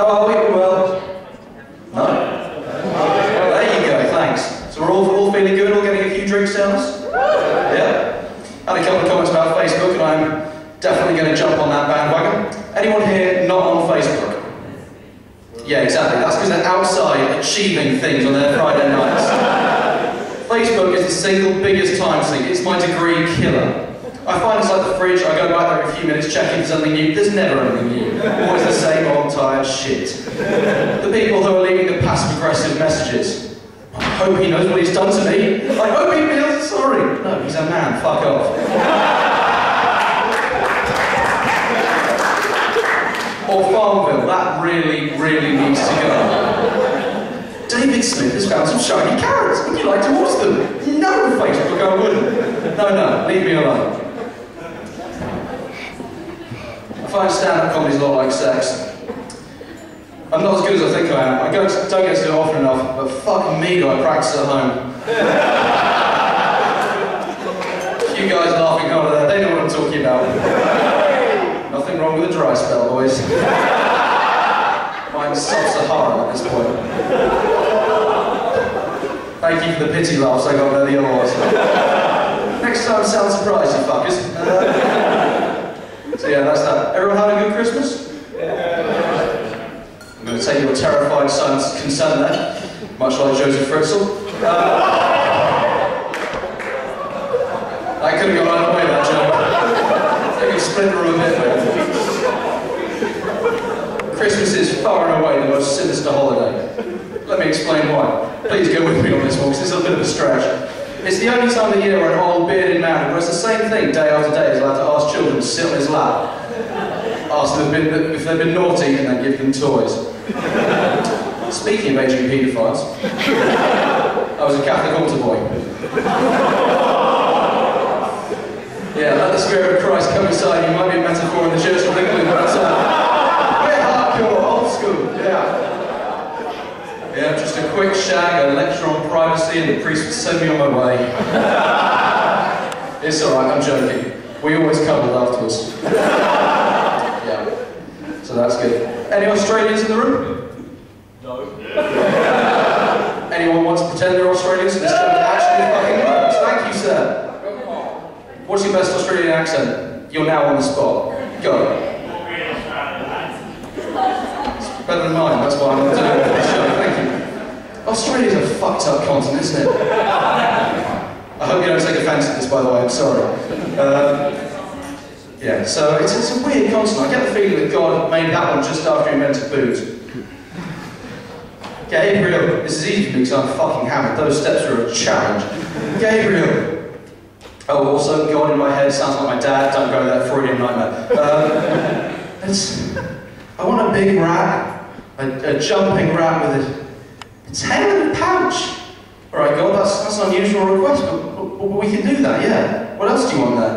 How are we? Well, no? There you go, thanks. So we're all feeling good, all getting a few drinks down us? Yeah? Had a couple of comments about Facebook, and I'm definitely going to jump on that bandwagon. Anyone here not on Facebook? Yeah, exactly. That's because they're outside achieving things on their Friday nights. Facebook is the single biggest time sink. It's my degree killer. I find it's like the fridge. I go back there every few minutes checking for something new. There's never anything new. Always the same old tired shit. The people who are leaving the passive-aggressive messages. I hope he knows what he's done to me. I hope he feels sorry. No, he's a man. Fuck off. Or Farmville. That really, really needs to go. David Smith has found some shiny carrots. Would you like to watch them? No, Facebook, I wouldn't. No, leave me alone. I find stand-up comedy is a lot like sex. I'm not as good as I think I am. I don't get to do it often enough, but fuck me do I practice at home. You guys laughing over there, they know what I'm talking about. Nothing wrong with a dry spell, boys. Mine's sub-Saharan at this point. Thank you for the pity laughs I got there the other ones. Next time, sound surprised, you fuckers. So yeah, that's that. Everyone had a good Christmas? I'm going to take your terrified silence consent there, much like Joseph Fritzl. I could have gone either way, that joke. I can split the room a bit there. Christmas is far and away the most sinister holiday. Let me explain why. Please go with me on this one, because it's a bit of a stretch. It's the only time of the year where an old bearded man who does the same thing day after day is allowed to ask children to sit on his lap, ask them if they've been naughty, and then give them toys. Speaking of aging paedophiles, I was a Catholic altar boy. Yeah, let the Spirit of Christ come inside you. Might be a metaphor in the Church of England, but we're hardcore, old school, yeah. Yeah, just a quick shag, a lecture on privacy, and the priest would send me on my way. It's alright, I'm joking. We always cuddle afterwards. Yeah, so that's good. Any Australians in the room? No. Anyone want to pretend they're Australians? This time it actually fucking works. Thank you, sir. What's your best Australian accent? You're now on the spot. Go. It's better than mine, that's why I'm doing this show. Thank you. Australia's a fucked up continent, isn't it? I hope you don't take offence at this, by the way, I'm sorry. Yeah, so it's a weird continent. I get the feeling that God made that one just after he invented booze. Gabriel, this is easy for me because I'm fucking hammered. Those steps are a challenge. Gabriel. Oh, also, God in my head sounds like my dad. Don't go there, Freudian nightmare. I want a big rat, a jumping rat with a tail in a pouch. All right, God, that's an unusual request, but we can do that, yeah. What else do you want there?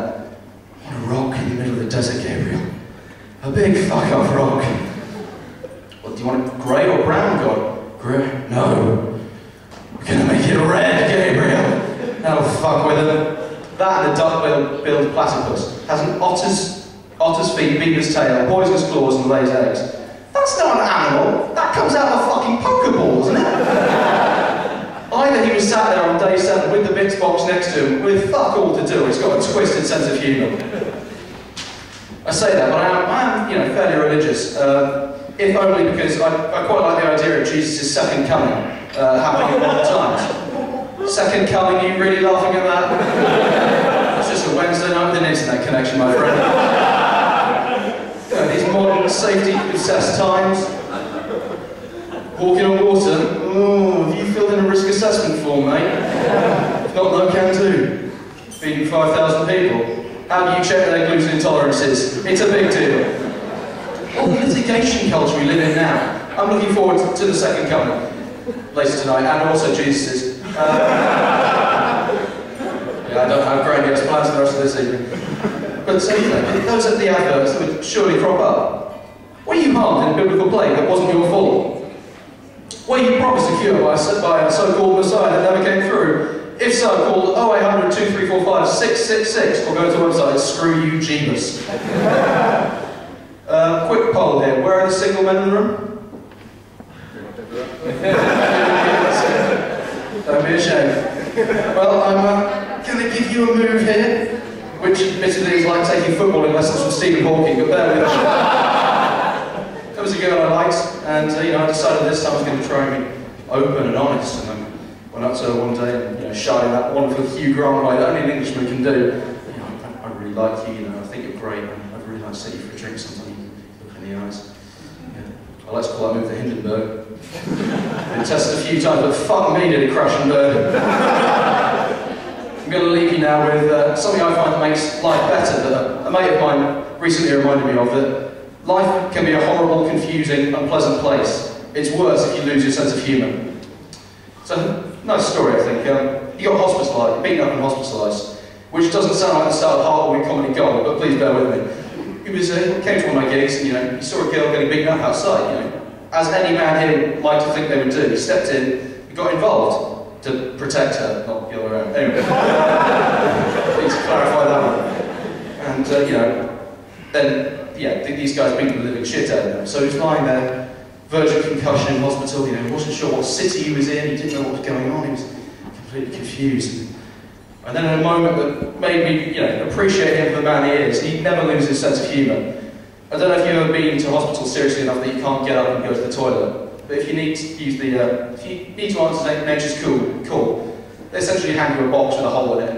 I want a rock in the middle of the desert, Gabriel. A big fuck-off rock. Well, do you want it grey or brown, God? Grey? No. We're gonna make it red, Gabriel. That'll fuck with him. That and a duck-billed platypus has an otter's feet, beaver's tail, poisonous claws, and lays eggs. That's not an animal. That comes out of a fucking Pokeball, doesn't it? Either he was sat there on day 7 with the bits box next to him, with fuck all to do. It's got a twisted sense of humour. I say that, but I am, you know, fairly religious. If only because I quite like the idea of Jesus' second coming happening at all times. Second coming, you really laughing at that? It's just a Wednesday night with an internet connection, my friend. You know, these modern safety-obsessed times. Walking on water. Oh, have you filled in a risk assessment form, mate? If not, no can do. Feeding 5,000 people. How do you check their gluten intolerances? It's a big deal. All the litigation culture we live in now. I'm looking forward to the second coming later tonight, and also Jesus's. Yeah, I don't have grandiose plans for the rest of this evening. But so, you know, those are the adverts that would surely crop up. Were you harmed in a biblical plague that wasn't your fault? Were you promised a cure by a so-called Messiah that never came through? If so, call 0800 2345 666 or go to the website Screw You Jeebus. Quick poll here. Where are the single men in the room? Don't be ashamed. Well, I'm going to give you a move here, which admittedly is like taking footballing lessons from Stephen Hawking, but bear with me. There was a girl I liked, and I decided this time I was going to try and be open and honest, and I went up to her one day and shouted that wonderful Hugh Grant way that only an Englishman can do. I really like you, I think you're great, and I'd really like to see you for a drink sometime. You look in the eyes. I like to call that move the Hindenburg. Been tested a few times, but fuck me did it crash and burn. I'm going to leave you now with something I find that makes life better, that a mate of mine recently reminded me of, that life can be a horrible, confusing, unpleasant place. It's worse if you lose your sense of humour. So, nice story, I think. You got hospitalised, beaten up and hospitalised, which doesn't sound like the start of Heartwarming Comedy Gold, but please bear with me. He came to one of my gigs, and he saw a girl getting beaten up outside. As any man here would like to think they would do. He stepped in, he got involved to protect her, not the other way around. Anyway, need to clarify that one. And then these guys beat the living shit out of him. So he was lying there, verge of concussion in hospital. He wasn't sure what city he was in. He didn't know what was going on. He was completely confused. And then in a moment that made me, appreciate him for the man he is, he never loses his sense of humour. I don't know if you've ever been to hospital seriously enough that you can't get up and go to the toilet, but if you need to use if you need to answer nature's call, they essentially hand you a box with a hole in it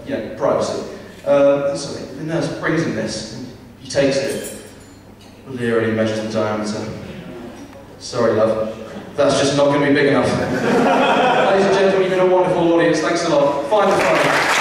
and, privacy. So the nurse brings him this, and he takes it, leerily measures the diameter. Sorry, love, that's just not going to be big enough. Ladies and gentlemen, you've been a wonderful audience. Thanks a lot. Find the fun.